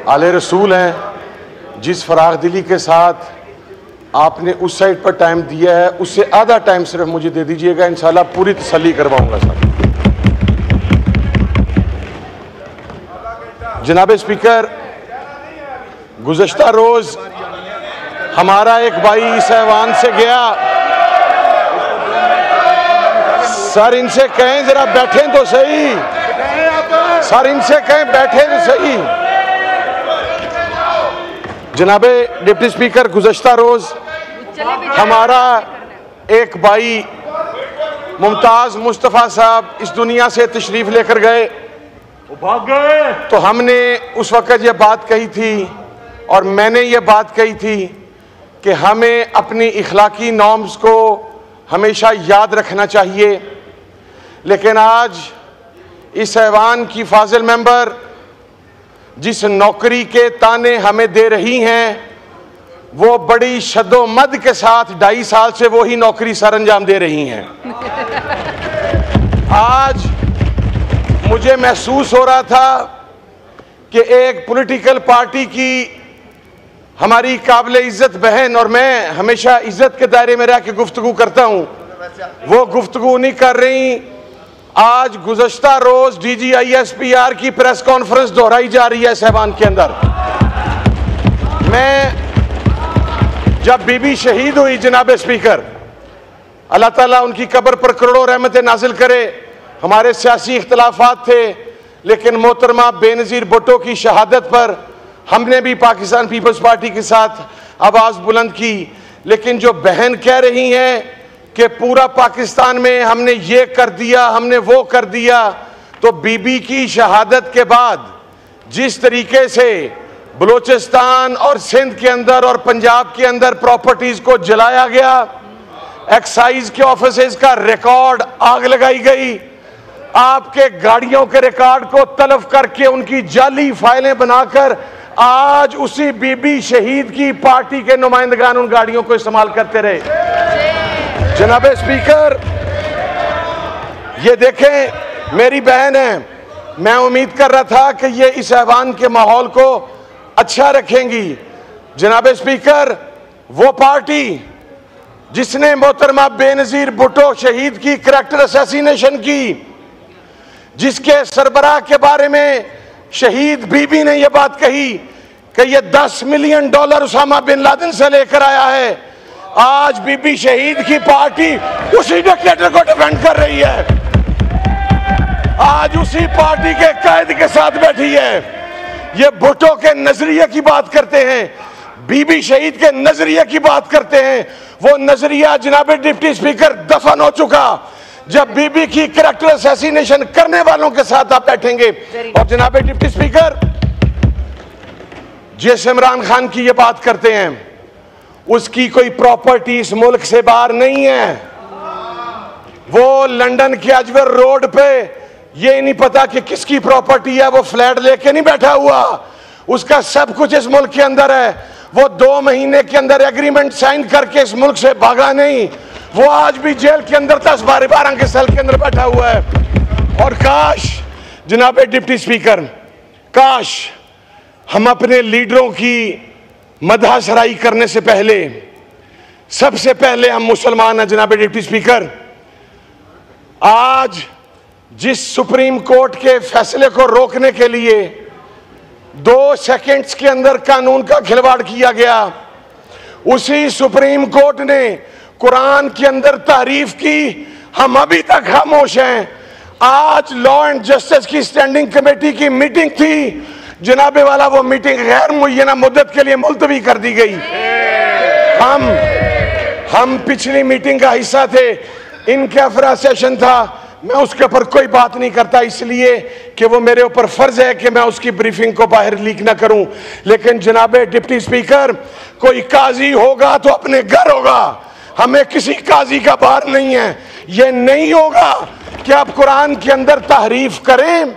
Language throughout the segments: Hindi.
आले रसूल हैं। जिस फराग दिली के साथ आपने उस साइड पर टाइम दिया है उससे आधा टाइम सिर्फ मुझे दे दीजिएगा, इंशाल्लाह पूरी तसल्ली करवाऊंगा सर। जनाब स्पीकर, गुज़श्ता रोज हमारा एक भाई इस ऐवान से गया, सर इनसे कहें जरा बैठें तो सही, सर इनसे कहें बैठें तो सही। जनाबे डिप्टी स्पीकर, गुज़श्ता रोज हमारा एक भाई मुमताज मुस्तफ़ा साहब इस दुनिया से तशरीफ लेकर गए, भाग गए। तो हमने उस वक़्त ये बात कही थी और मैंने ये बात कही थी कि हमें अपनी इखलाकी नॉर्म्स को हमेशा याद रखना चाहिए। लेकिन आज इस ऐवान की फाजिल मेंबर जिस नौकरी के ताने हमें दे रही हैं वो बड़ी शद्दोमद के साथ 2.5 साल से वो ही नौकरी सर अंजाम दे रही हैं। आज मुझे महसूस हो रहा था कि एक पॉलिटिकल पार्टी की हमारी काबिल इज्जत बहन, और मैं हमेशा इज्जत के दायरे में रह के गुफ्तगू करता हूं, वो गुफ्तगू नहीं कर रही। आज गुज़श्ता रोज DGISPR की प्रेस कॉन्फ्रेंस दोहराई जा रही है ऐवान के अंदर। मैं जब बीबी शहीद हुई जनाब स्पीकर, अल्लाह ताला उनकी कब्र पर करोड़ों रहमतें नाजिल करे। हमारे सियासी इख्तलाफात थे लेकिन मोहतरमा बेनज़ीर भुट्टो की शहादत पर हमने भी पाकिस्तान पीपल्स पार्टी के साथ आवाज़ बुलंद की। लेकिन जो बहन कह रही हैं कि पूरा पाकिस्तान में हमने ये कर दिया, हमने वो कर दिया, तो बीबी की शहादत के बाद जिस तरीके से बलूचिस्तान और सिंध के अंदर और पंजाब के अंदर प्रॉपर्टीज को जलाया गया, एक्साइज के ऑफिसेज का रिकॉर्ड आग लगाई गई, आपके गाड़ियों के रिकॉर्ड को तलब करके उनकी जाली फाइलें बनाकर आज उसी बीबी शहीद की पार्टी के नुमाइंदगान उन गाड़ियों को इस्तेमाल करते रहे। जनाब स्पीकर, ये देखें मेरी बहन है, मैं उम्मीद कर रहा था कि ये इस ऐवान के माहौल को अच्छा रखेंगी। जनाब स्पीकर, वो पार्टी जिसने मोहतरमा बेनज़ीर भुट्टो शहीद की करैक्टर असैसिनेशन की, जिसके सरबराह के बारे में शहीद बीबी ने यह बात कही कि यह $10 मिलियन उसामा बिन लादेन से लेकर आया है, आज बीबी शहीद की पार्टी उसी डिक्टेटर को डिफेंड कर रही है, आज उसी पार्टी के कायद के साथ बैठी है। ये भुट्टो के नजरिए की बात करते हैं, बीबी शहीद के नजरिए की बात करते हैं। वो नजरिया जनाब डिप्टी स्पीकर दफन हो चुका जब बीबी की करैक्टर असैसिनेशन करने वालों के साथ आप बैठेंगे। और जनाब डिप्टी स्पीकर, जिस इमरान खान की ये बात करते हैं उसकी कोई प्रॉपर्टी इस मुल्क से बाहर नहीं है। वो लंदन के अजवर रोड पे ये नहीं पता कि किसकी प्रॉपर्टी है, वो फ्लैट लेके नहीं बैठा हुआ, उसका सब कुछ इस मुल्क के अंदर है। वो 2 महीने के अंदर एग्रीमेंट साइन करके इस मुल्क से भागा नहीं, वो आज भी जेल के अंदर 10-12 के सेल के अंदर बैठा हुआ है। और काश जनाब डिप्टी स्पीकर, काश हम अपने लीडरों की मदह सराई करने से पहले सबसे पहले हम मुसलमान हैं। जनाब डिप्टी स्पीकर, आज जिस सुप्रीम कोर्ट के फैसले को रोकने के लिए 2 सेकंड्स के अंदर कानून का खिलवाड़ किया गया, उसी सुप्रीम कोर्ट ने कुरान के अंदर तारीफ की, हम अभी तक खामोश हैं। आज लॉ एंड जस्टिस की स्टैंडिंग कमेटी की मीटिंग थी, जनाबे वाला वो मीटिंग गैर मुय्यना मुद्दत के लिए मुलतवी कर दी गई। हम पिछली मीटिंग का हिस्सा थे, इनका अफरा सेशन था, मैं उसके ऊपर कोई बात नहीं करता इसलिए कि वो मेरे ऊपर फर्ज है कि मैं उसकी ब्रीफिंग को बाहर लीक ना करूं। लेकिन जनाबे डिप्टी स्पीकर, कोई काजी होगा तो अपने घर होगा, हमें किसी काजी का बाहर नहीं है। ये नहीं होगा कि आप कुरान के अंदर तहरीफ करें,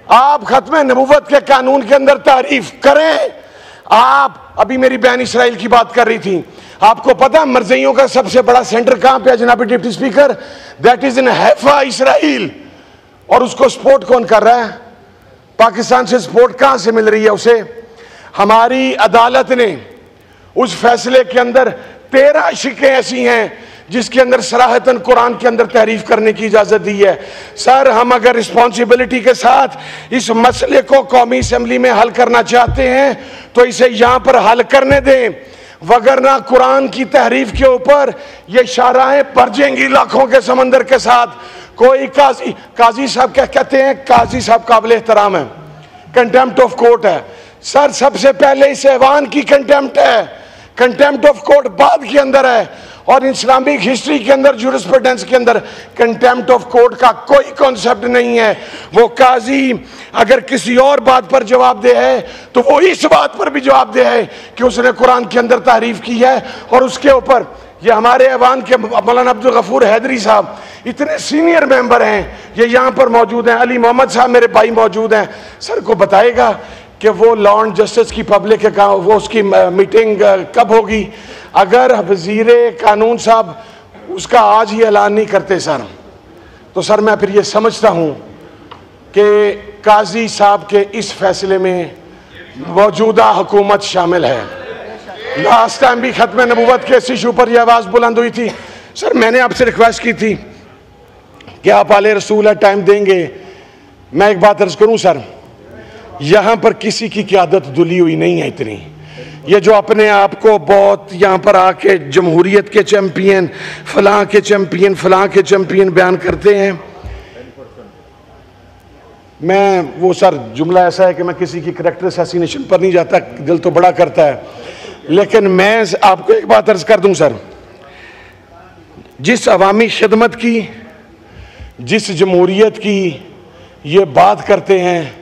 आप खत्म नबूवत के कानून के अंदर तारीफ करें। आप अभी मेरी बहन इसराइल की बात कर रही थी, आपको पता मरज़इयों का सबसे बड़ा सेंटर कहां पे है जनाब deputy speaker? That is in Haifa, Israel. और उसको सपोर्ट कौन कर रहा है? पाकिस्तान से सपोर्ट कहां से मिल रही है उसे? हमारी अदालत ने उस फैसले के अंदर 13 शिकें ऐसी हैं जिसके अंदर सराहतन कुरान के अंदर तहरीफ करने की इजाजत दी है। सर, हम अगर रिस्पॉन्सिबिलिटी के साथ इस मसले को कौमी असेंबली में हल करना चाहते हैं तो इसे यहां पर हल करने दें, वगरना कुरान की तहरीफ के ऊपर ये शाराएं बरजेंगी लाखों के समंदर के साथ। कोई काजी साहब क्या कहते हैं, काजी साहब काबिल एहतराम है, कंटेम्प्ट ऑफ कोर्ट है। सर, सबसे पहले इस ऐवान की कंटेम्प्ट है, कंटेम्प्ट ऑफ कोर्ट बाद के अंदर है, और इस्लामिक हिस्ट्री के अंदर जूरिस्प्रूडेंस के अंदर कंटेम्प्ट ऑफ कोर्ट का कोई कॉन्सेप्ट नहीं है। वो काजी अगर किसी और बात पर जवाब दे है तो वो इस बात पर भी जवाब दे है कि उसने कुरान के अंदर तारीफ की है। और उसके ऊपर ये हमारे ऐवान के मौलाना अब्दुल गफूर हैदरी साहब इतने सीनियर मेंबर हैं, ये यहाँ पर मौजूद हैं, अली मोहम्मद साहब मेरे भाई मौजूद हैं। सर को बताएगा कि वो लॉ एंड जस्टिस की पब्लिक वो उसकी मीटिंग कब होगी? अगर वजीर कानून साहब उसका आज ही ऐलान नहीं करते सर, तो सर मैं फिर ये समझता हूँ कि काजी साहब के इस फैसले में मौजूदा हुकूमत शामिल है। लास्ट टाइम भी खत्म नबूवत के इस इशू पर यह आवाज़ बुलंद हुई थी। सर, मैंने आपसे रिक्वेस्ट की थी कि आप आले रसूल है, टाइम देंगे। मैं एक बात अर्ज करूँ सर, यहाँ पर किसी की क़यादत दुली हुई नहीं है इतनी। ये जो अपने आप को बहुत यहाँ पर आके जमहूरियत के चैम्पियन, फलां के चैम्पियन, फलां के चैम्पियन बयान करते हैं। मैं वो सर जुमला ऐसा है कि मैं किसी की करैक्टर असैसिनेशन पर नहीं जाता, दिल तो बड़ा करता है, लेकिन मैं आपको एक बात अर्ज कर दूं सर, जिस अवामी खिदमत की, जिस जमहूरियत की ये बात करते हैं,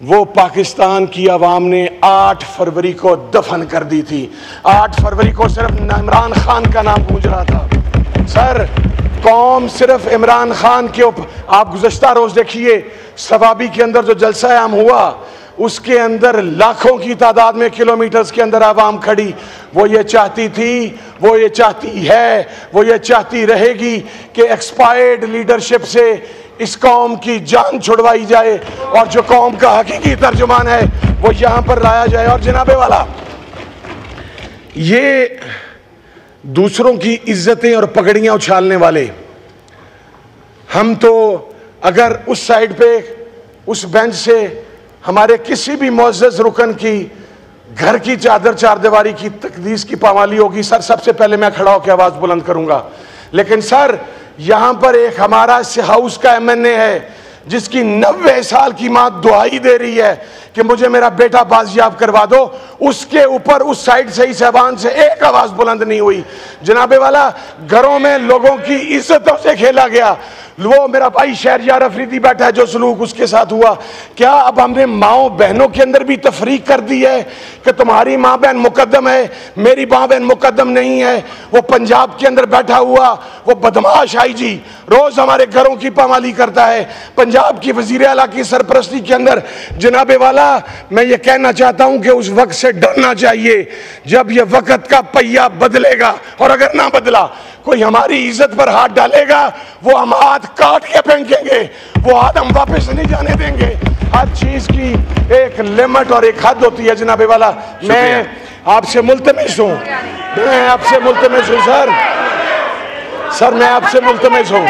वो पाकिस्तान की आवाम ने 8 फरवरी को दफन कर दी थी। 8 फरवरी को सिर्फ इमरान खान का नाम गूंज रहा था। सर, कौम सिर्फ इमरान खान के ऊपर, आप गुज़श्ता रोज देखिए सवाबी के अंदर जो जलसा आम हुआ, उसके अंदर लाखों की तादाद में किलोमीटर्स के अंदर आवाम खड़ी। वो ये चाहती थी, वो ये चाहती है, वो ये चाहती रहेगी कि एक्सपायर्ड लीडरशिप से इस कौम की जान छुड़वाई जाए और जो कौम का हकीकी तर्जुमान है वो यहां पर लाया जाए। और जनाबे वाला, ये दूसरों की इज्जतें और पगड़ियां उछालने वाले, हम तो अगर उस साइड पे उस बेंच से हमारे किसी भी मुअज़्ज़ज़ रुकन की घर की चादर चारदीवारी की तकदीस की पामाली होगी, सर सबसे पहले मैं खड़ा होकर आवाज बुलंद करूंगा। लेकिन सर, यहां पर एक हमारा हाउस का एमएनए है जिसकी 90 साल की मां दुआई दे रही है कि मुझे मेरा बेटा बाजियाब करवा दो, उसके ऊपर उस साइड से, इस ऐवान से एक आवाज बुलंद नहीं हुई। जनाबे वाला, घरों में लोगों की इज्जतों से खेला गया। वो मेरा भाई शहरयार अफरीदी बैठा है, जो सलूक उसके साथ हुआ, क्या अब हमने माओ बहनों के अंदर भी तफरीक कर दी है कि तुम्हारी माँ बहन मुकद्दम है, मेरी माँ बहन मुकद्दम नहीं है? वो पंजाब के अंदर बैठा हुआ वो बदमाश आई जी रोज हमारे घरों की पामाली करता है, पंजाब की वजीर आला की सरपरस्ती के अंदर। जनाबे वाला, मैं ये कहना चाहता हूं कि उस वक्त से डरना चाहिए जब ये वक्त का पहिया बदलेगा, और अगर ना बदला कोई हमारी इज्जत पर हाथ डालेगा, वो हम हाथ काट के फेंकेंगे, वो हाथ हम वापस नहीं जाने देंगे। हर चीज की एक लिमिट और एक हद होती है। जनाबे वाला, मैं आपसे मुल्तमिस हूं, मैं आपसे मुल्तमिस हूं सर, मैं आपसे मुल्तमिस हूं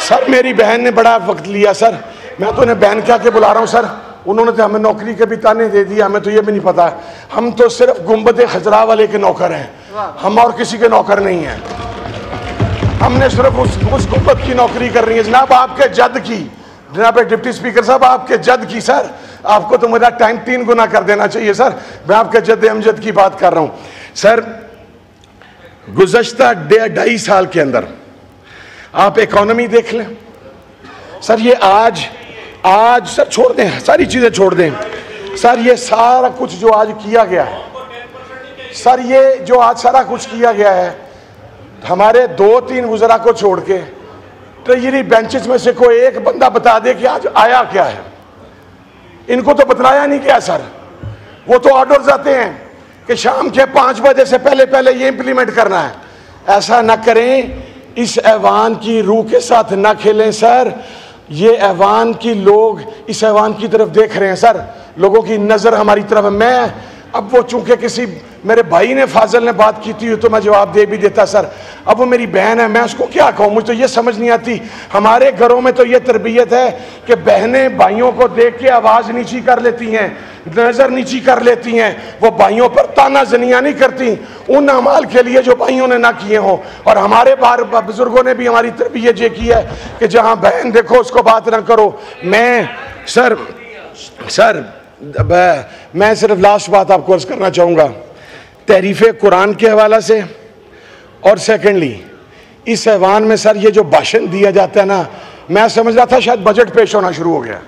सर। मेरी बहन ने बड़ा वक्त लिया सर, मैं तो उन्हें बहन क्या के बुला रहा हूं सर। उन्होंने तो हमें नौकरी के भी ताने दे दिया, हमें तो ये भी नहीं पता। हम तो सिर्फ गुंबद खजरा वाले के नौकर हैं, हम और किसी के नौकर नहीं हैं। हमने सिर्फ उस गुंबद की नौकरी करनी है। जनाब आपके जद की, जनाब डिप्टी स्पीकर साहब आपके जद की, सर आपको तो मेरा टाइम 3 गुना कर देना चाहिए सर। मैं आपके जद अमजद की बात कर रहा हूं सर। गुज़श्ता 2.5 साल के अंदर आप इकोनॉमी देख लें सर। ये आज सर छोड़ दें, सारी चीजें छोड़ दें सर। ये सारा कुछ जो आज किया गया है सर, ये जो आज सारा कुछ किया गया है, हमारे 2-3 वज़रा को छोड़ के ट्रेजरी बेंचेस में से कोई एक बंदा बता दे कि आज आया क्या है। इनको तो बतलाया नहीं गया सर। वो तो ऑर्डर्स आते हैं कि शाम के 5 बजे से पहले ये इंप्लीमेंट करना है। ऐसा ना करें, इस ऐवान की रूह के साथ ना खेलें सर। ये ऐवान की लोग इस ऐवान की तरफ देख रहे हैं सर। लोगों की नज़र हमारी तरफ है। मैं अब वो चूंकि किसी मेरे भाई ने फाजल ने बात की थी तो मैं जवाब दे भी देता सर। अब वो मेरी बहन है, मैं उसको क्या कहूँ, मुझे तो ये समझ नहीं आती। हमारे घरों में तो ये तरबियत है कि बहनें भाइयों को देख के आवाज़ नीची कर लेती हैं, नज़र नीची कर लेती हैं, वो भाइयों पर ताना जनिया नहीं करती उन अमाल के लिए जो भाइयों ने ना किए हों। और हमारे बार बुजुर्गों ने भी हमारी तरबियत ये की है कि जहाँ बहन देखो उसको बात ना करो। मैं सर मैं सिर्फ लास्ट बात आपको अर्ज करना चाहूँगा तहरीफ कुरान के हवाला से। और सेकेंडली इस ऐवान में सर ये जो भाषण दिया जाता है ना, मैं समझ रहा था शायद बजट पेश होना शुरू हो गया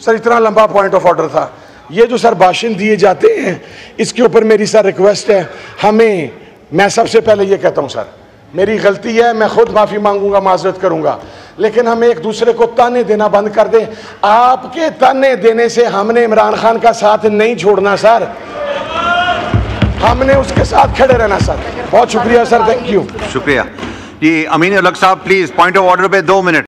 सर, इतना लंबा पॉइंट ऑफ ऑर्डर था। ये जो सर भाषण दिए जाते हैं इसके ऊपर मेरी सर रिक्वेस्ट है हमें, मैं सबसे पहले ये कहता हूँ सर मेरी गलती है, मैं खुद माफ़ी मांगूंगा, माजरत करूंगा, लेकिन हम एक दूसरे को ताने देना बंद कर दें। आपके ताने देने से हमने इमरान खान का साथ नहीं छोड़ना सर, हमने उसके साथ खड़े रहना सर। बहुत शुक्रिया सर, थैंक यू। शुक्रिया जी। अमीन उल हक साहब प्लीज पॉइंट ऑफ ऑर्डर पे 2 मिनट।